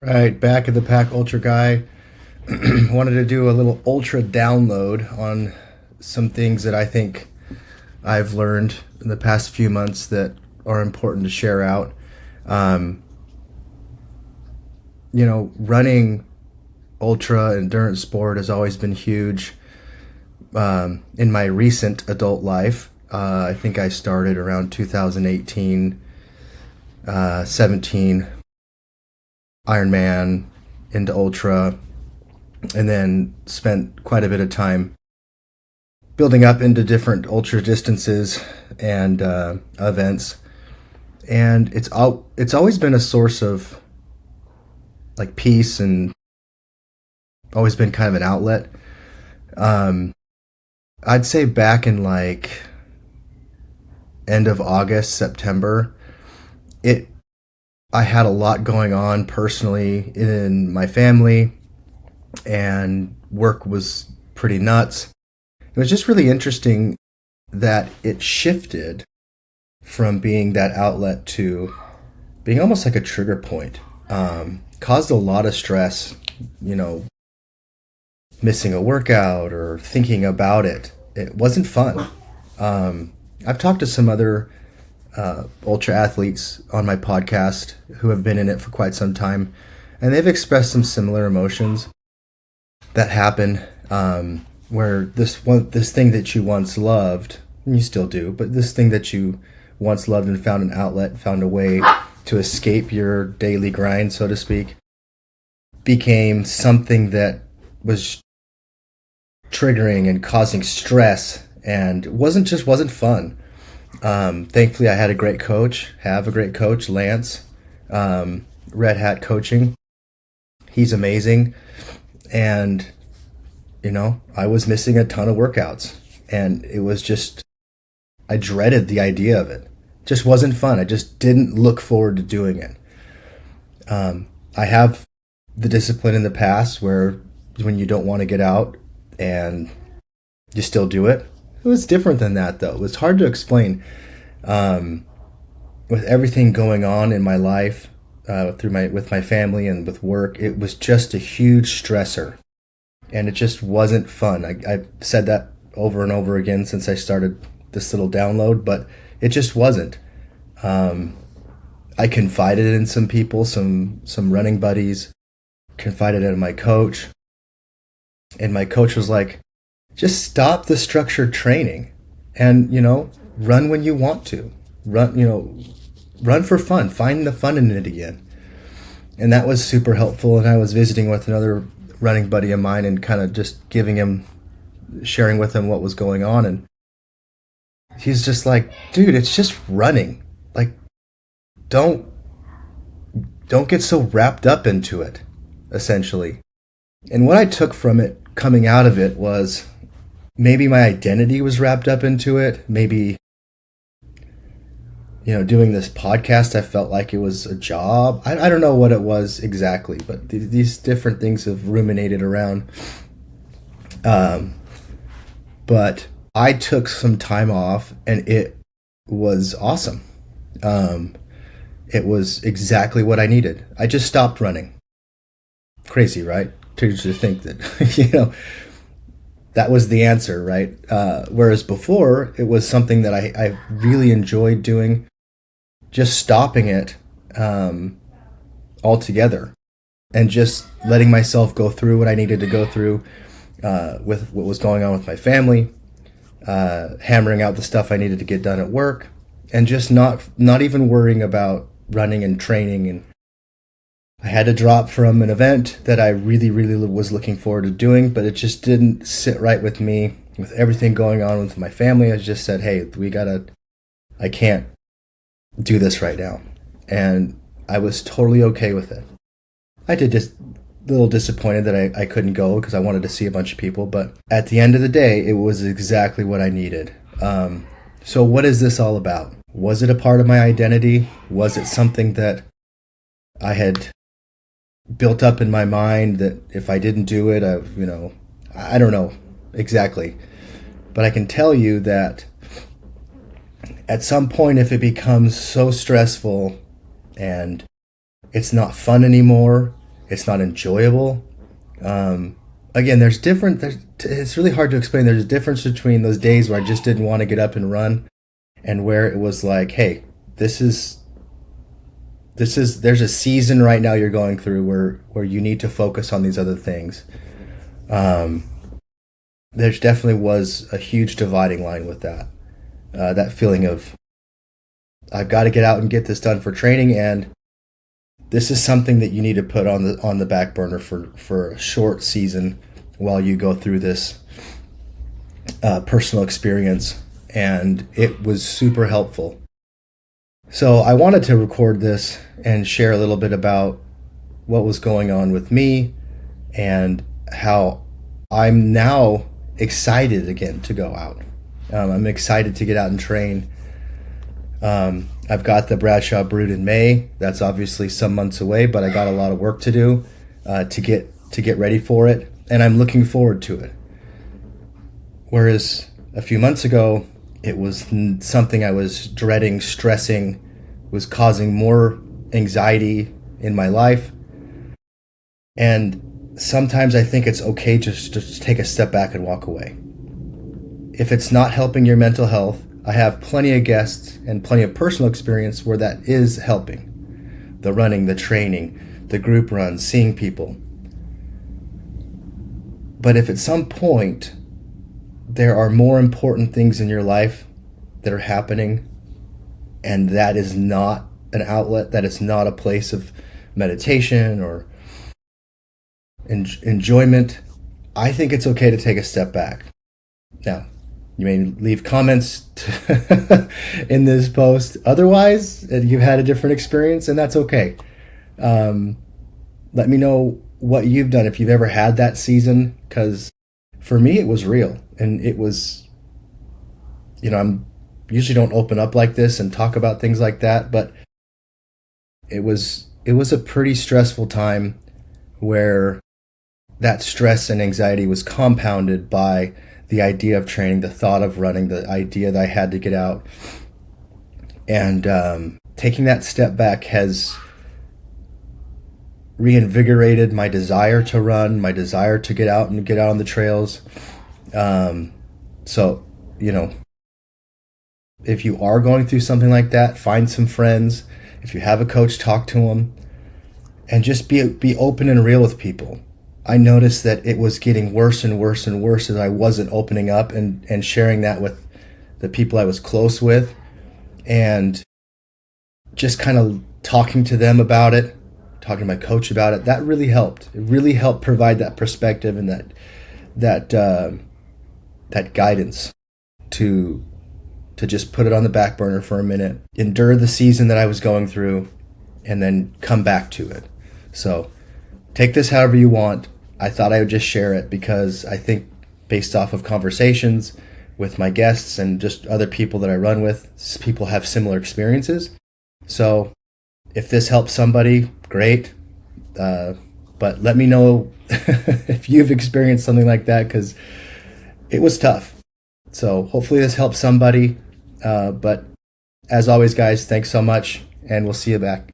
Right, back at the Pack Ultra guy. Wanted to do a little ultra download on some things that I think I've learned in the past few months that are important to share out. Um, Running ultra endurance sport has always been huge in my recent adult life. I think I started around 2018, 17, Ironman into ultra, and then spent quite a bit of time building up into different ultra distances and events. And it's always been a source of like peace and always been kind of an outlet. Um, I'd say back in like end of August, September, it I had a lot going on personally in my family, and work was pretty nuts. It was just really interesting that it shifted from being that outlet to being almost like a trigger point. Caused a lot of stress, you know, missing a workout or thinking about it. It wasn't fun. I've talked to some other ultra athletes on my podcast who have been in it for quite some time, and they've expressed some similar emotions that happen where this thing that you once loved, and you still do, but this thing that you once loved and found an outlet, found a way to escape your daily grind, so to speak, became something that was triggering and causing stress, and wasn't fun. Thankfully, I had have a great coach, Lance, Red Hat Coaching. He's amazing, and I was missing a ton of workouts, and it was just I dreaded the idea of it. Just wasn't fun. I just didn't look forward to doing it. I have the discipline in the past where when you don't want to get out and you still do it. It was different than that, though. It was hard to explain. With everything going on in my life, with my family and with work, it was just a huge stressor, and it just wasn't fun. I've said that over and over again since I started this little download, but it just wasn't. I confided in some people, some running buddies, confided in my coach, and my coach was like, just stop the structured training and, run when you want to. Run for fun. Find the fun in it again. And that was super helpful. And I was visiting with another running buddy of mine and kind of just sharing with him what was going on. And he's just like, dude, it's just running. Like, don't get so wrapped up into it, essentially. And what I took from it coming out of it was maybe my identity was wrapped up into it. Maybe, doing this podcast, I felt like it was a job. I don't know what it was exactly, but these different things have ruminated around. But I took some time off, and it was awesome. It was exactly what I needed. I just stopped running. Crazy, right? To think that, that was the answer, right? Whereas before, it was something that I really enjoyed doing, just stopping it altogether and just letting myself go through what I needed to go through with what was going on with my family, hammering out the stuff I needed to get done at work, and just not even worrying about running and training. And I had to drop from an event that I really, really was looking forward to doing, but it just didn't sit right with me with everything going on with my family. I just said, hey, I can't do this right now. And I was totally okay with it. I did just a little disappointed that I couldn't go because I wanted to see a bunch of people, but at the end of the day, it was exactly what I needed. So what is this all about? Was it a part of my identity? Was it something that I had built up in my mind that if I didn't do it, I don't know exactly. But I can tell you that at some point, if it becomes so stressful and it's not fun anymore, It's not enjoyable. Again, it's really hard to explain. There's a difference between those days where I just didn't want to get up and run, and where it was like, hey, this is there's a season right now you're going through where you need to focus on these other things. There definitely was a huge dividing line with that. That feeling of, I've got to get out and get this done for training, and this is something that you need to put on the back burner for a short season while you go through this personal experience. And it was super helpful. So I wanted to record this and share a little bit about what was going on with me and how I'm now excited again to go out. I'm excited to get out and train. I've got the Bradshaw Brood in May. That's obviously some months away, but I got a lot of work to do to get ready for it, and I'm looking forward to it. Whereas a few months ago, it was something I was dreading, stressing, was causing more anxiety in my life. And sometimes I think it's okay just to take a step back and walk away. If it's not helping your mental health, I have plenty of guests and plenty of personal experience where that is helping. The running, the training, the group runs, seeing people. But if at some point there are more important things in your life that are happening, and that is not an outlet, that is not a place of meditation or enjoyment, I think it's okay to take a step back. Now, you may leave comments in this post otherwise, and you've had a different experience, and that's okay. Let me know what you've done if you've ever had that season, because for me it was real, and it was, I'm usually don't open up like this and talk about things like that, but it was a pretty stressful time where that stress and anxiety was compounded by the idea of training, the thought of running, the idea that I had to get out. And taking that step back has reinvigorated my desire to run, my desire to get out and get out on the trails. So, if you are going through something like that, find some friends. If you have a coach, talk to them, and just be open and real with people. I noticed that it was getting worse and worse and worse as I wasn't opening up and sharing that with the people I was close with, and just kind of talking to them about it, talking to my coach about it. That really helped. It really helped provide that perspective and that guidance to just put it on the back burner for a minute, endure the season that I was going through, and then come back to it. So take this however you want. I thought I would just share it because I think, based off of conversations with my guests and just other people that I run with, people have similar experiences. So if this helps somebody, great. But let me know if you've experienced something like that, because it was tough. So hopefully this helps somebody. But as always, guys, thanks so much, and we'll see you back.